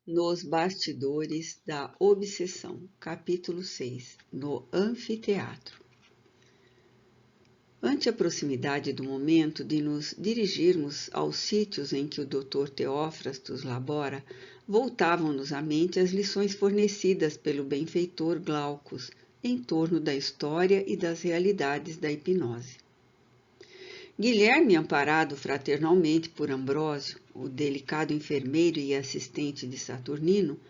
Nos bastidores da obsessão, capítulo 6, no anfiteatro. Ante a proximidade do momento de nos dirigirmos aos sítios em que o Dr. Teófrastos labora, voltavam-nos à mente as lições fornecidas pelo benfeitor Glaucus em torno da história e das realidades da hipnose. Guilherme, amparado fraternalmente por Ambrósio, o delicado enfermeiro e assistente de Saturnino,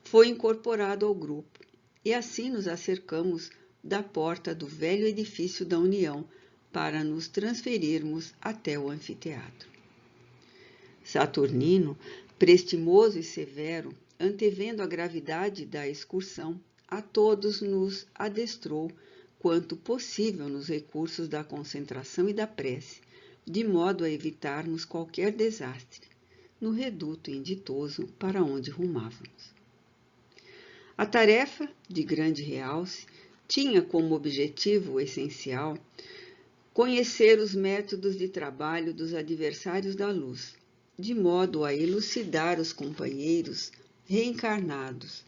foi incorporado ao grupo, e assim nos acercamos da porta do velho edifício da União para nos transferirmos até o anfiteatro. Saturnino, prestimoso e severo, antevendo a gravidade da excursão, a todos nos adestrou quanto possível nos recursos da concentração e da prece, de modo a evitarmos qualquer desastre no reduto inditoso para onde rumávamos. A tarefa, de grande realce, tinha como objetivo essencial conhecer os métodos de trabalho dos adversários da luz, de modo a elucidar os companheiros reencarnados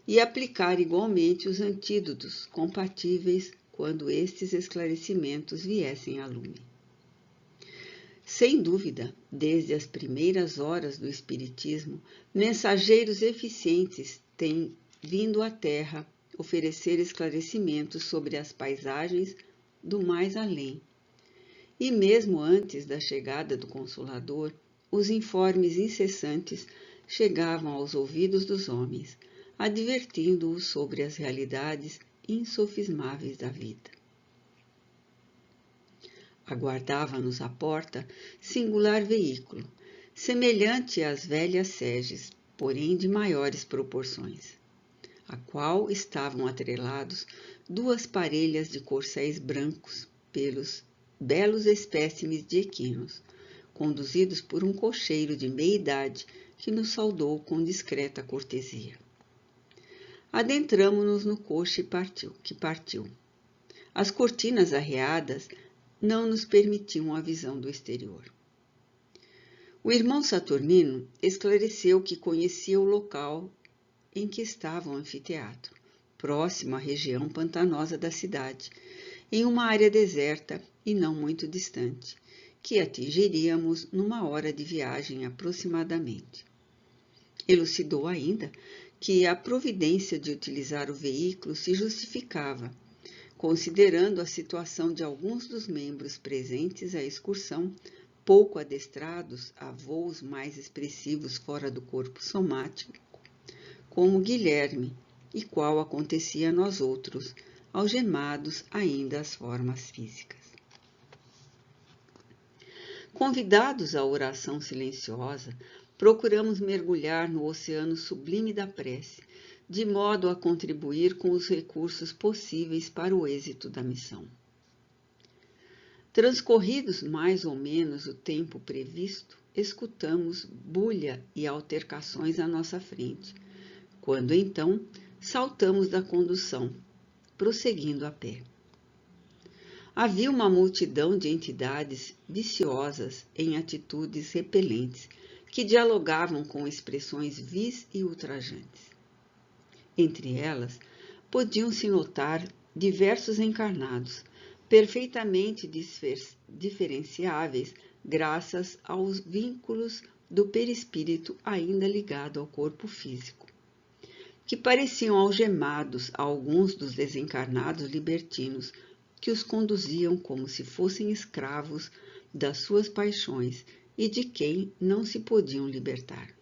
e aplicar igualmente os antídotos compatíveis quando estes esclarecimentos viessem a lume. Sem dúvida, desde as primeiras horas do Espiritismo, mensageiros eficientes têm vindo à Terra oferecer esclarecimentos sobre as paisagens do mais além. E mesmo antes da chegada do Consolador, os informes incessantes chegavam aos ouvidos dos homens, advertindo-os sobre as realidades insofismáveis da vida. Aguardava-nos à porta singular veículo, semelhante às velhas seges, porém de maiores proporções, a qual estavam atrelados duas parelhas de corcéis brancos pelos belos espécimes de equinos, conduzidos por um cocheiro de meia-idade que nos saudou com discreta cortesia. Adentramo-nos no coche que partiu. As cortinas arreadas não nos permitiam a visão do exterior. O irmão Saturnino esclareceu que conhecia o local em que estava o anfiteatro, próximo à região pantanosa da cidade, em uma área deserta e não muito distante, que atingiríamos numa hora de viagem aproximadamente. Elucidou ainda que a providência de utilizar o veículo se justificava, considerando a situação de alguns dos membros presentes à excursão, pouco adestrados a voos mais expressivos fora do corpo somático, como Guilherme, e qual acontecia a nós outros, algemados ainda às formas físicas. Convidados à oração silenciosa, procuramos mergulhar no oceano sublime da prece, de modo a contribuir com os recursos possíveis para o êxito da missão. Transcorridos mais ou menos o tempo previsto, escutamos bulha e altercações à nossa frente, quando então saltamos da condução, prosseguindo a pé. Havia uma multidão de entidades viciosas em atitudes repelentes, que dialogavam com expressões vis e ultrajantes. Entre elas, podiam-se notar diversos encarnados, perfeitamente diferenciáveis graças aos vínculos do perispírito ainda ligado ao corpo físico, que pareciam algemados a alguns dos desencarnados libertinos que os conduziam como se fossem escravos das suas paixões e de quem não se podiam libertar.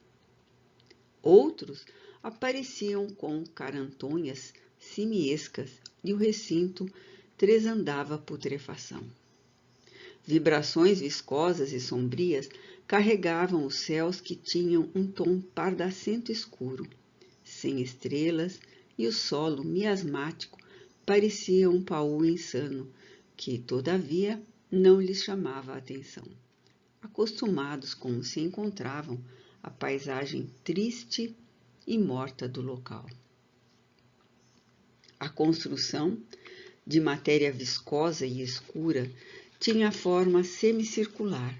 Outros apareciam com carantonhas simiescas e o recinto tresandava putrefação. Vibrações viscosas e sombrias carregavam os céus que tinham um tom pardacento escuro, sem estrelas, e o solo miasmático parecia um paú insano, que, todavia, não lhes chamava a atenção, acostumados como se encontravam à paisagem triste e morta do local. A construção, de matéria viscosa e escura, tinha forma semicircular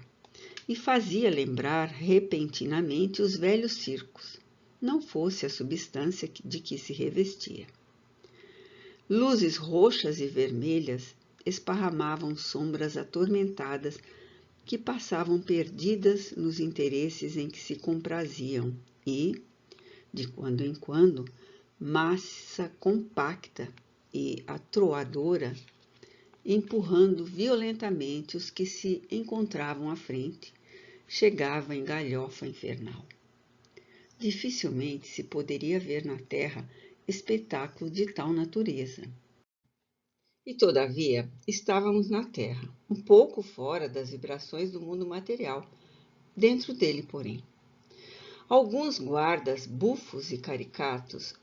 e fazia lembrar repentinamente os velhos circos, não fosse a substância de que se revestia. Luzes roxas e vermelhas esparramavam sombras atormentadas que passavam perdidas nos interesses em que se compraziam e, de quando em quando, massa compacta e atroadora, empurrando violentamente os que se encontravam à frente, chegava em galhofa infernal. Dificilmente se poderia ver na terra espetáculo de tal natureza. E, todavia, estávamos na terra, um pouco fora das vibrações do mundo material, dentro dele, porém. Alguns guardas bufos e caricatos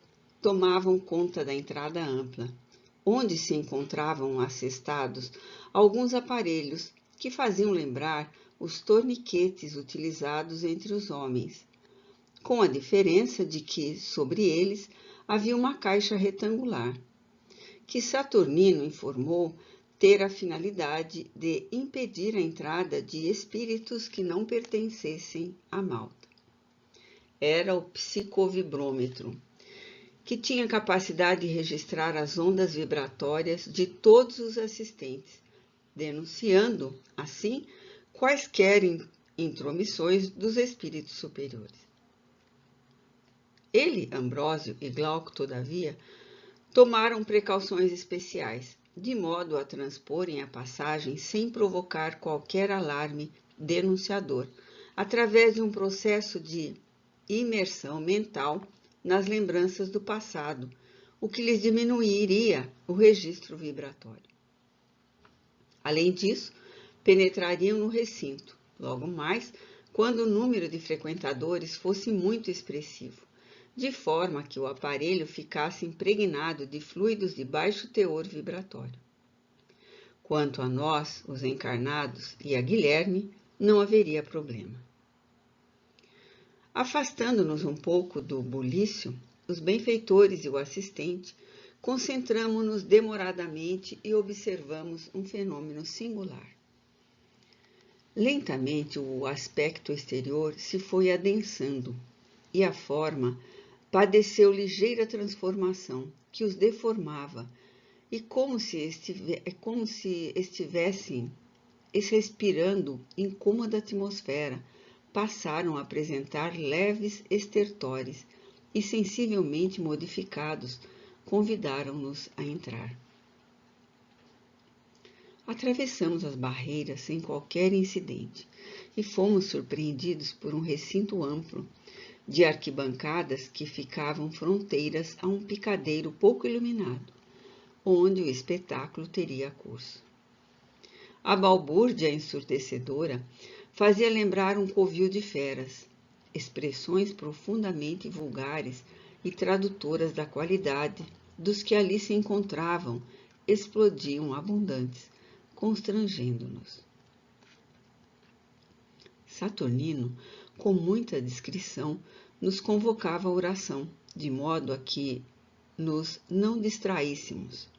tomavam conta da entrada ampla, onde se encontravam assestados alguns aparelhos que faziam lembrar os torniquetes utilizados entre os homens, com a diferença de que, sobre eles, havia uma caixa retangular, que Saturnino informou ter a finalidade de impedir a entrada de espíritos que não pertencessem à Malta. Era o psicovibrômetro, que tinha capacidade de registrar as ondas vibratórias de todos os assistentes, denunciando, assim, quaisquer intromissões dos espíritos superiores. Ele, Ambrósio e Glauco, todavia, tomaram precauções especiais, de modo a transporem a passagem sem provocar qualquer alarme denunciador, através de um processo de imersão mental nas lembranças do passado, o que lhes diminuiria o registro vibratório. Além disso, penetrariam no recinto, logo mais, quando o número de frequentadores fosse muito expressivo, de forma que o aparelho ficasse impregnado de fluidos de baixo teor vibratório. Quanto a nós, os encarnados, e a Guilherme, não haveria problema. Afastando-nos um pouco do bulício, os benfeitores e o assistente concentramo-nos demoradamente e observamos um fenômeno singular. Lentamente o aspecto exterior se foi adensando e a forma padeceu ligeira transformação que os deformava e como se estivessem respirando incômoda atmosfera, passaram a apresentar leves estertores e, sensivelmente modificados, convidaram-nos a entrar. Atravessamos as barreiras sem qualquer incidente e fomos surpreendidos por um recinto amplo de arquibancadas que ficavam fronteiras a um picadeiro pouco iluminado, onde o espetáculo teria curso. A balbúrdia ensurdecedora fazia lembrar um covil de feras, expressões profundamente vulgares e tradutoras da qualidade dos que ali se encontravam, explodiam abundantes, constrangendo-nos. Saturnino, com muita discrição, nos convocava à oração, de modo a que nos não distraíssemos.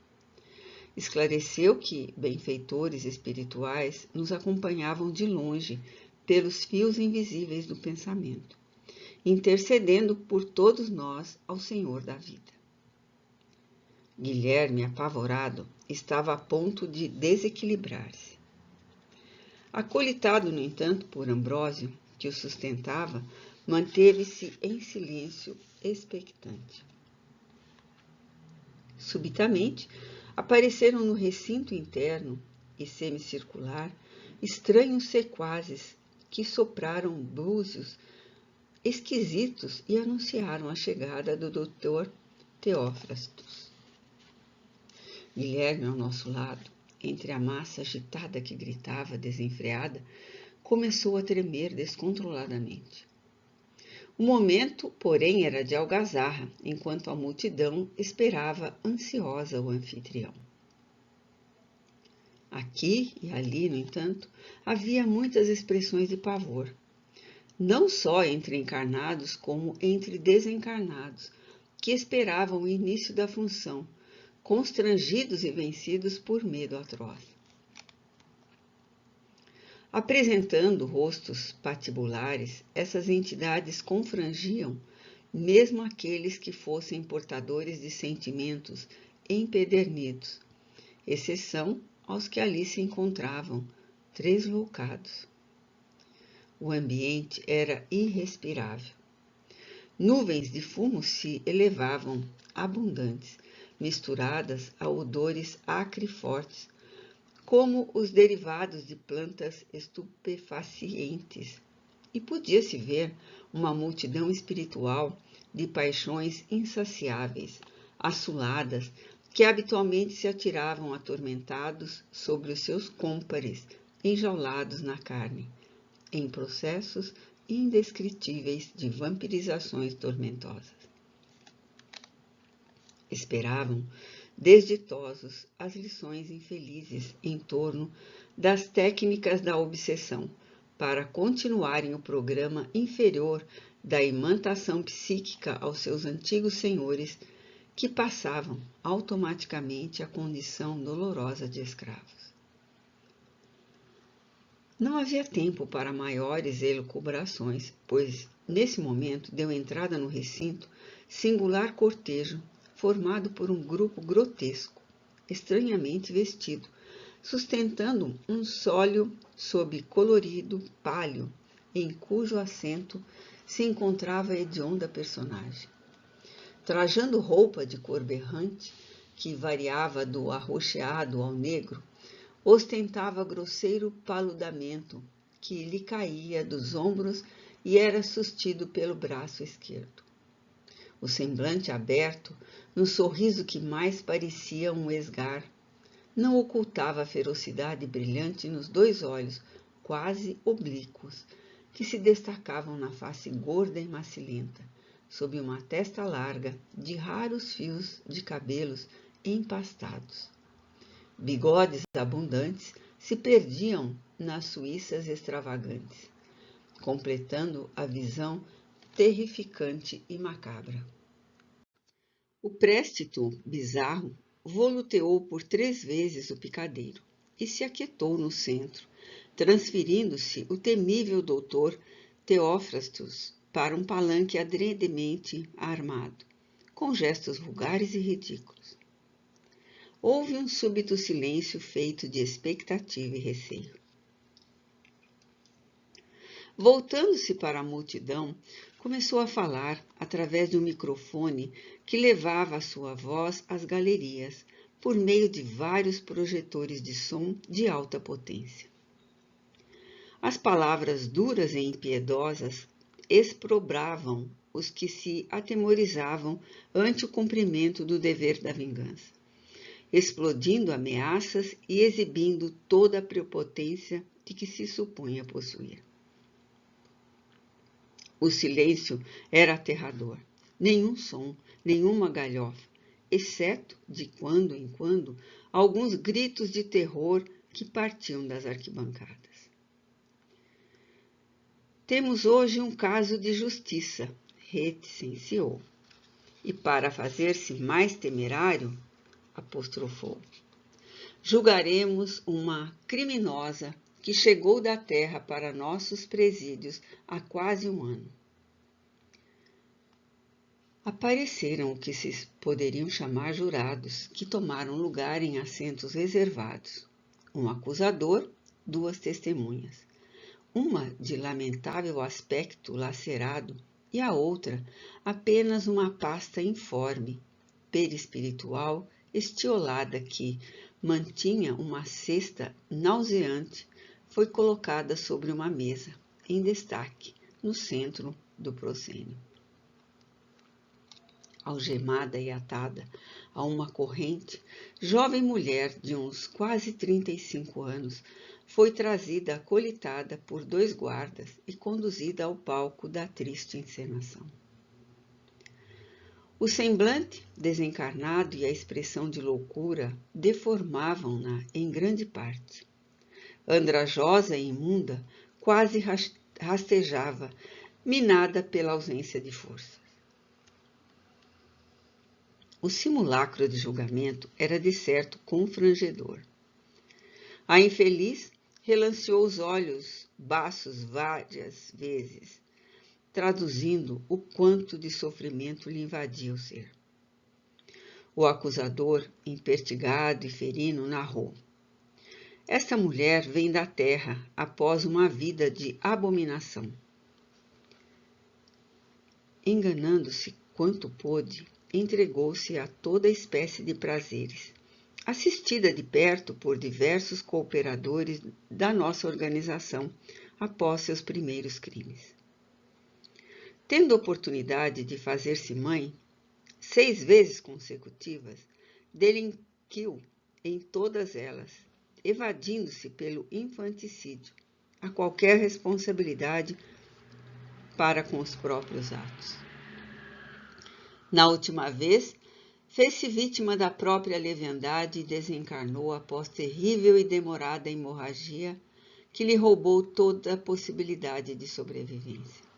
Esclareceu que benfeitores espirituais nos acompanhavam de longe pelos fios invisíveis do pensamento, intercedendo por todos nós ao Senhor da vida. Guilherme, apavorado, estava a ponto de desequilibrar-se. Acolitado, no entanto, por Ambrósio, que o sustentava, manteve-se em silêncio expectante. Subitamente, apareceram no recinto interno e semicircular estranhos sequazes que sopraram búzios esquisitos e anunciaram a chegada do Dr. Teófrastos. Guilherme, ao nosso lado, entre a massa agitada que gritava desenfreada, começou a tremer descontroladamente. O momento, porém, era de algazarra, enquanto a multidão esperava ansiosa o anfitrião. Aqui e ali, no entanto, havia muitas expressões de pavor, não só entre encarnados como entre desencarnados, que esperavam o início da função, constrangidos e vencidos por medo atroz. Apresentando rostos patibulares, essas entidades confrangiam, mesmo aqueles que fossem portadores de sentimentos empedernidos, exceção aos que ali se encontravam, tresloucados. O ambiente era irrespirável. Nuvens de fumo se elevavam, abundantes, misturadas a odores acrifortes, como os derivados de plantas estupefacientes, e podia-se ver uma multidão espiritual de paixões insaciáveis, assoladas, que habitualmente se atiravam atormentados sobre os seus cômpares, enjaulados na carne, em processos indescritíveis de vampirizações tormentosas. Esperavam, desditosos, as lições infelizes em torno das técnicas da obsessão, para continuarem o programa inferior da imantação psíquica aos seus antigos senhores, que passavam automaticamente à condição dolorosa de escravos. Não havia tempo para maiores elucubrações, pois, nesse momento, deu entrada no recinto singular cortejo, formado por um grupo grotesco, estranhamente vestido, sustentando um sólio sob colorido pálio, em cujo assento se encontrava a hedionda personagem. Trajando roupa de cor berrante, que variava do arroxeado ao negro, ostentava grosseiro paludamento que lhe caía dos ombros e era sustido pelo braço esquerdo. O semblante aberto, no sorriso que mais parecia um esgar, não ocultava a ferocidade brilhante nos dois olhos, quase oblíquos, que se destacavam na face gorda e macilenta, sob uma testa larga de raros fios de cabelos empastados. Bigodes abundantes se perdiam nas suíças extravagantes, completando a visão terrificante e macabra. O préstito bizarro voluteou por 3 vezes o picadeiro e se aquietou no centro, transferindo-se o temível doutor Teófrastos para um palanque adredemente armado, com gestos vulgares e ridículos. Houve um súbito silêncio feito de expectativa e receio. Voltando-se para a multidão, começou a falar através de um microfone que levava a sua voz às galerias, por meio de vários projetores de som de alta potência. As palavras duras e impiedosas exprobravam os que se atemorizavam ante o cumprimento do dever da vingança, explodindo ameaças e exibindo toda a prepotência de que se supunha possuir. O silêncio era aterrador. Nenhum som, nenhuma galhofa, exceto, de quando em quando, alguns gritos de terror que partiam das arquibancadas. Temos hoje um caso de justiça, reticenciou. E para fazer-se mais temerário, apostrofou. Julgaremos uma criminosa que chegou da terra para nossos presídios há quase 1 ano. Apareceram o que se poderiam chamar jurados, que tomaram lugar em assentos reservados. Um acusador, 2 testemunhas. Uma de lamentável aspecto lacerado e a outra apenas uma pasta informe, perispiritual, estiolada que mantinha uma cesta nauseante, foi colocada sobre uma mesa, em destaque, no centro do proscênio. Algemada e atada a uma corrente, jovem mulher de uns quase 35 anos foi trazida acolitada por 2 guardas e conduzida ao palco da triste encenação. O semblante desencarnado e a expressão de loucura deformavam-na em grande parte. Andrajosa e imunda, quase rastejava, minada pela ausência de forças. O simulacro de julgamento era de certo confrangedor. A infeliz relanceou os olhos baços várias vezes, traduzindo o quanto de sofrimento lhe invadia o ser. O acusador, impertigado e ferino, narrou: esta mulher vem da terra após uma vida de abominação. Enganando-se quanto pôde, entregou-se a toda espécie de prazeres, assistida de perto por diversos cooperadores da nossa organização após seus primeiros crimes. Tendo oportunidade de fazer-se mãe, 6 vezes consecutivas, delinquiu em todas elas, evadindo-se pelo infanticídio a qualquer responsabilidade para com os próprios atos. Na última vez, fez-se vítima da própria leviandade e desencarnou após terrível e demorada hemorragia que lhe roubou toda a possibilidade de sobrevivência.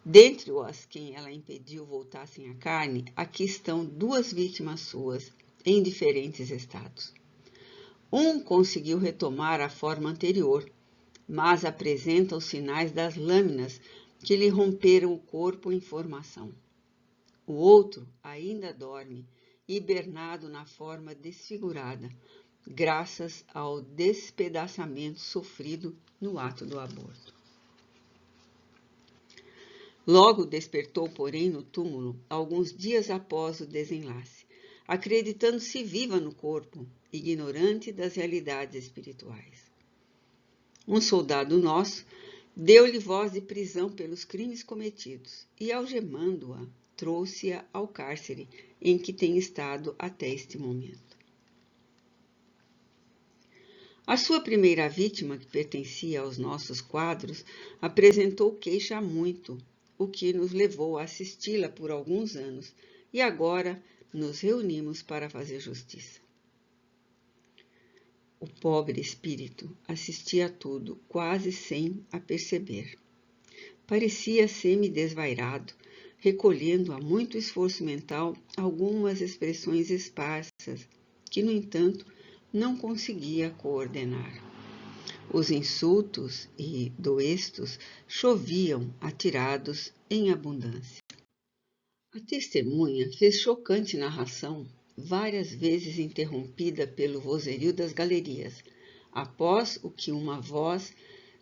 Dentre os quem ela impediu voltassem à carne, aqui estão 2 vítimas suas, em diferentes estados. Um conseguiu retomar a forma anterior, mas apresenta os sinais das lâminas que lhe romperam o corpo em formação. O outro ainda dorme, hibernado na forma desfigurada, graças ao despedaçamento sofrido no ato do aborto. Logo despertou, porém, no túmulo, alguns dias após o desenlace, acreditando-se viva no corpo, ignorante das realidades espirituais. Um soldado nosso deu-lhe voz de prisão pelos crimes cometidos e, algemando-a, trouxe-a ao cárcere em que tem estado até este momento. A sua primeira vítima, que pertencia aos nossos quadros, apresentou queixa há muito, o que nos levou a assisti-la por alguns anos, e agora nos reunimos para fazer justiça. O pobre espírito assistia a tudo, quase sem a perceber. Parecia semi-desvairado, recolhendo a muito esforço mental algumas expressões esparsas, que, no entanto, não conseguia coordenar. Os insultos e doestos choviam atirados em abundância. A testemunha fez chocante narração, várias vezes interrompida pelo vozerio das galerias, após o que uma voz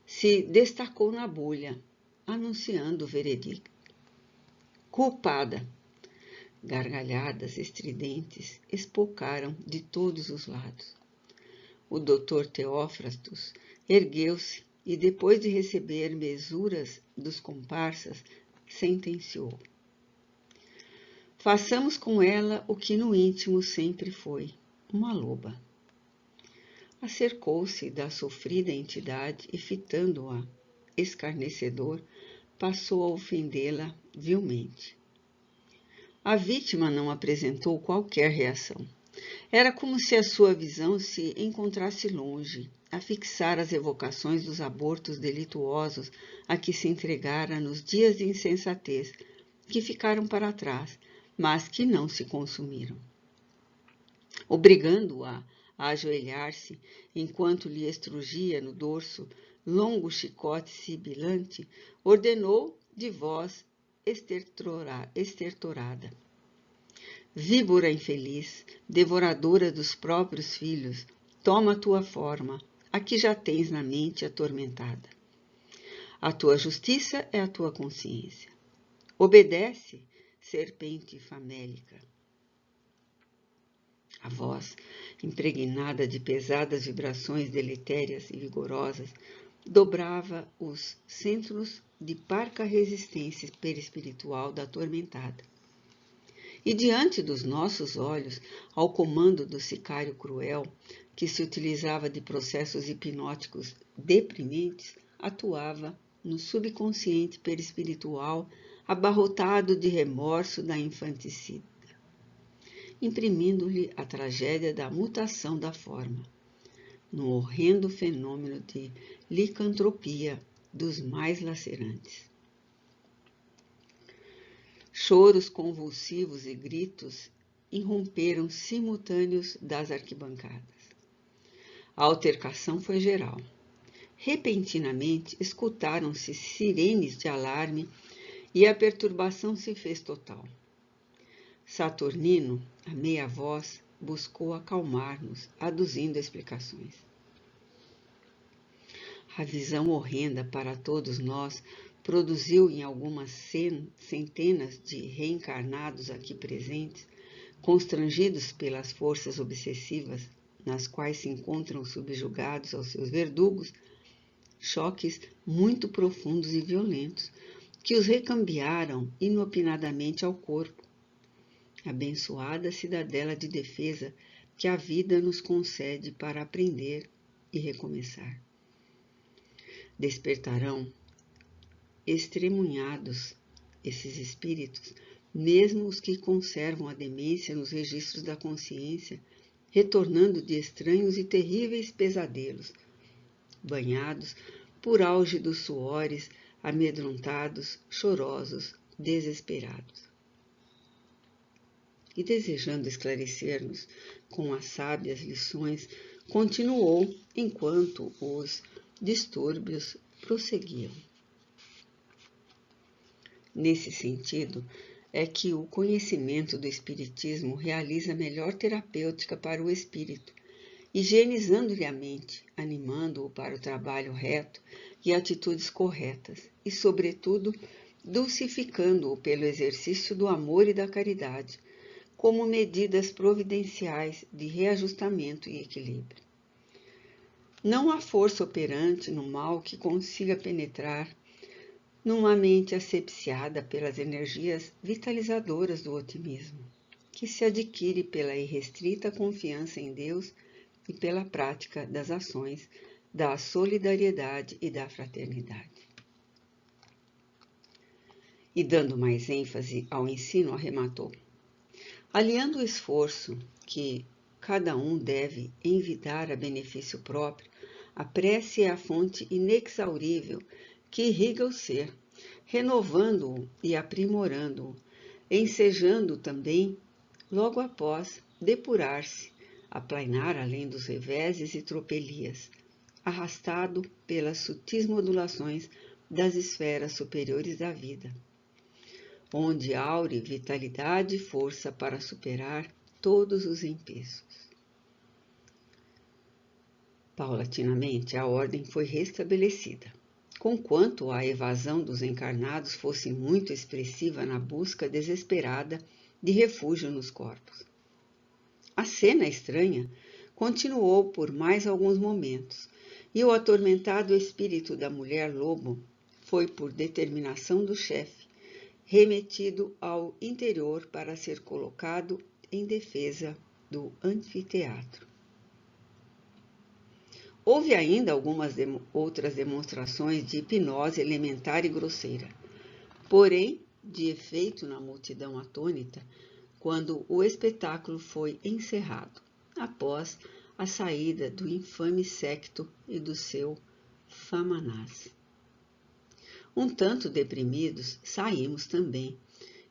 se destacou na bulha, anunciando o veredicto. Culpada! Gargalhadas estridentes espolcaram de todos os lados. O doutor Teófrastos ergueu-se e, depois de receber mesuras dos comparsas, sentenciou: façamos com ela o que no íntimo sempre foi, uma loba. Acercou-se da sofrida entidade e, fitando-a, escarnecedor, passou a ofendê-la vilmente. A vítima não apresentou qualquer reação. Era como se a sua visão se encontrasse longe, a fixar as evocações dos abortos delituosos a que se entregara nos dias de insensatez, que ficaram para trás, mas que não se consumiram. Obrigando-a a ajoelhar-se, enquanto lhe estrugia no dorso longo chicote sibilante, ordenou de voz estertorada: víbora infeliz, devoradora dos próprios filhos, toma a tua forma, a que já tens na mente atormentada. A tua justiça é a tua consciência. Obedece, serpente famélica. A voz, impregnada de pesadas vibrações deletérias e vigorosas, dobrava os centros de parca resistência perispiritual da atormentada. E diante dos nossos olhos, ao comando do sicário cruel, que se utilizava de processos hipnóticos deprimentes, atuava no subconsciente perispiritual abarrotado de remorso da infanticida, imprimindo-lhe a tragédia da mutação da forma, no horrendo fenômeno de licantropia dos mais lacerantes. Choros convulsivos e gritos irromperam simultâneos das arquibancadas. A altercação foi geral. Repentinamente, escutaram-se sirenes de alarme e a perturbação se fez total. Saturnino, a meia voz, buscou acalmar-nos, aduzindo explicações. A visão horrenda para todos nós produziu em algumas centenas de reencarnados aqui presentes, constrangidos pelas forças obsessivas nas quais se encontram subjugados aos seus verdugos, choques muito profundos e violentos, que os recambiaram inopinadamente ao corpo. Abençoada cidadela de defesa que a vida nos concede para aprender e recomeçar. Despertarão estremunhados esses espíritos, mesmo os que conservam a demência nos registros da consciência, retornando de estranhos e terríveis pesadelos, banhados por álgidos suores, amedrontados, chorosos, desesperados. E desejando esclarecer-nos com as sábias lições, continuou enquanto os distúrbios prosseguiam. Nesse sentido, é que o conhecimento do Espiritismo realiza a melhor terapêutica para o espírito, higienizando-lhe a mente, animando-o para o trabalho reto e atitudes corretas, e, sobretudo, dulcificando-o pelo exercício do amor e da caridade, como medidas providenciais de reajustamento e equilíbrio. Não há força operante no mal que consiga penetrar numa mente asepsiada pelas energias vitalizadoras do otimismo, que se adquire pela irrestrita confiança em Deus e pela prática das ações da solidariedade e da fraternidade. E dando mais ênfase ao ensino, arrematou: aliando o esforço que cada um deve envidar a benefício próprio, a prece é a fonte inexaurível que irriga o ser, renovando-o e aprimorando-o, ensejando também, logo após, depurar-se, aplainar além dos reveses e tropelias, arrastado pelas sutis modulações das esferas superiores da vida, onde aure vitalidade e força para superar todos os empeços. Paulatinamente, a ordem foi restabelecida, conquanto a evasão dos encarnados fosse muito expressiva na busca desesperada de refúgio nos corpos. A cena estranha continuou por mais alguns momentos, e o atormentado espírito da mulher-lobo foi, por determinação do chefe, remetido ao interior para ser colocado em defesa do anfiteatro. Houve ainda algumas outras demonstrações de hipnose elementar e grosseira, porém, de efeito na multidão atônita, quando o espetáculo foi encerrado, após a saída do infame séquito e do seu Famanás. Um tanto deprimidos, saímos também,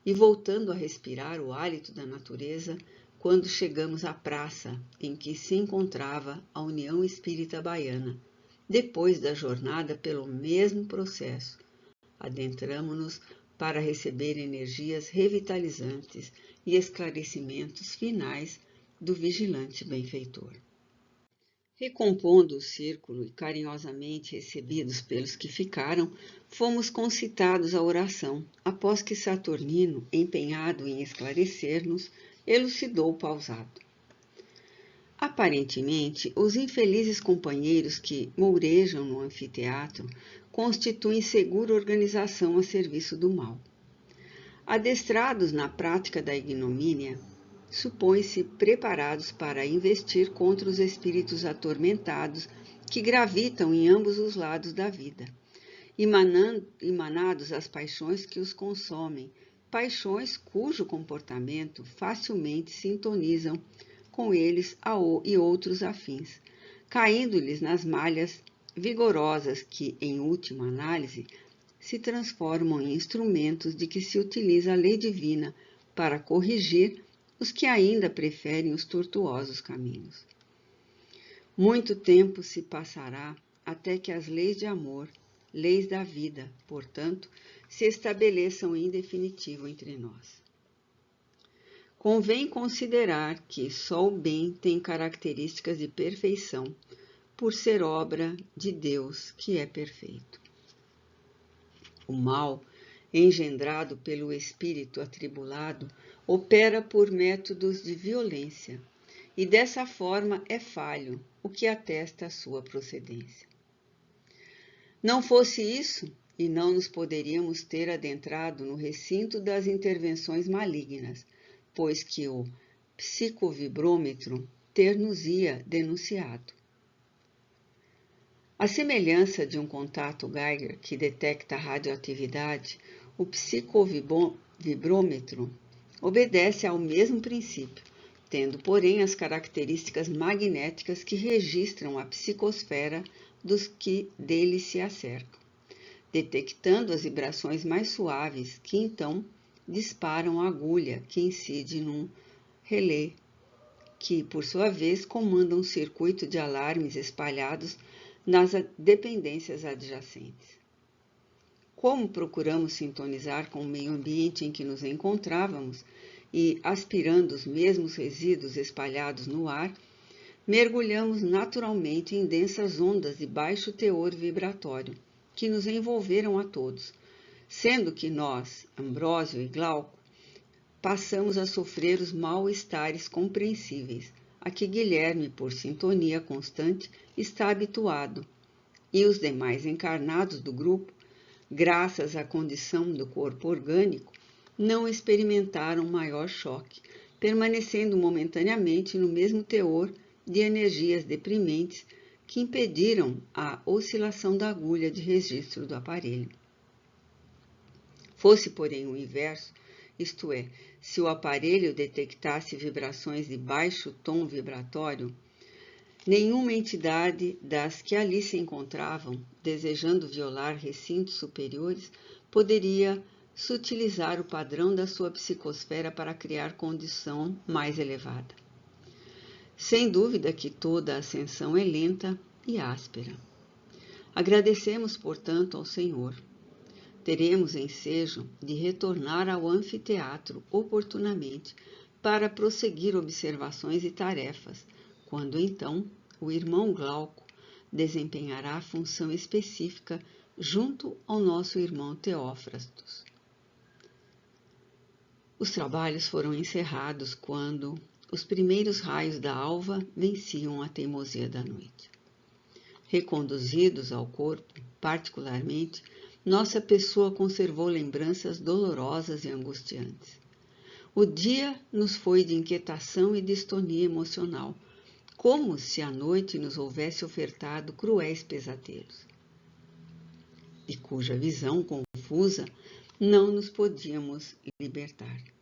e voltando a respirar o hálito da natureza, quando chegamos à praça em que se encontrava a União Espírita Baiana, depois da jornada pelo mesmo processo, adentramo-nos para receber energias revitalizantes e esclarecimentos finais do vigilante benfeitor. Recompondo o círculo e carinhosamente recebidos pelos que ficaram, fomos concitados à oração, após que Saturnino, empenhado em esclarecer-nos, elucidou pausado. Aparentemente, os infelizes companheiros que mourejam no anfiteatro constituem segura organização a serviço do mal. Adestrados na prática da ignomínia, supõe-se preparados para investir contra os espíritos atormentados que gravitam em ambos os lados da vida, emanados às paixões que os consomem, paixões cujo comportamento facilmente sintonizam com eles e outros afins, caindo-lhes nas malhas vigorosas que, em última análise, se transformam em instrumentos de que se utiliza a lei divina para corrigir os que ainda preferem os tortuosos caminhos. Muito tempo se passará até que as leis de amor, leis da vida, portanto, se estabeleçam em definitivo entre nós. Convém considerar que só o bem tem características de perfeição, por ser obra de Deus que é perfeito. O mal, engendrado pelo espírito atribulado, opera por métodos de violência, e dessa forma é falho, o que atesta a sua procedência. Não fosse isso, e não nos poderíamos ter adentrado no recinto das intervenções malignas, pois que o psicovibrômetro ter-nos-ia denunciado. À semelhança de um contato Geiger que detecta a radioatividade, o psicovibrômetro obedece ao mesmo princípio, tendo, porém, as características magnéticas que registram a psicosfera dos que dele se acercam, detectando as vibrações mais suaves que, então, disparam a agulha que incide num relé, que, por sua vez, comanda um circuito de alarmes espalhados nas dependências adjacentes. Como procuramos sintonizar com o meio ambiente em que nos encontrávamos e, aspirando os mesmos resíduos espalhados no ar, mergulhamos naturalmente em densas ondas de baixo teor vibratório, que nos envolveram a todos, sendo que nós, Ambrósio e Glauco, passamos a sofrer os mal-estares compreensíveis, a que Guilherme, por sintonia constante, está habituado, e os demais encarnados do grupo, graças à condição do corpo orgânico, não experimentaram maior choque, permanecendo momentaneamente no mesmo teor de energias deprimentes que impediram a oscilação da agulha de registro do aparelho. Fosse, porém, o inverso, isto é, se o aparelho detectasse vibrações de baixo tom vibratório, nenhuma entidade das que ali se encontravam, desejando violar recintos superiores, poderia sutilizar o padrão da sua psicosfera para criar condição mais elevada. Sem dúvida que toda ascensão é lenta e áspera. Agradecemos, portanto, ao Senhor. Teremos ensejo de retornar ao anfiteatro oportunamente para prosseguir observações e tarefas, quando então o irmão Glauco desempenhará a função específica junto ao nosso irmão Teófrastos. Os trabalhos foram encerrados quando os primeiros raios da alva venciam a teimosia da noite. Reconduzidos ao corpo, particularmente, nossa pessoa conservou lembranças dolorosas e angustiantes. O dia nos foi de inquietação e distonia emocional, como se a noite nos houvesse ofertado cruéis pesadelos, de cuja visão confusa não nos podíamos libertar.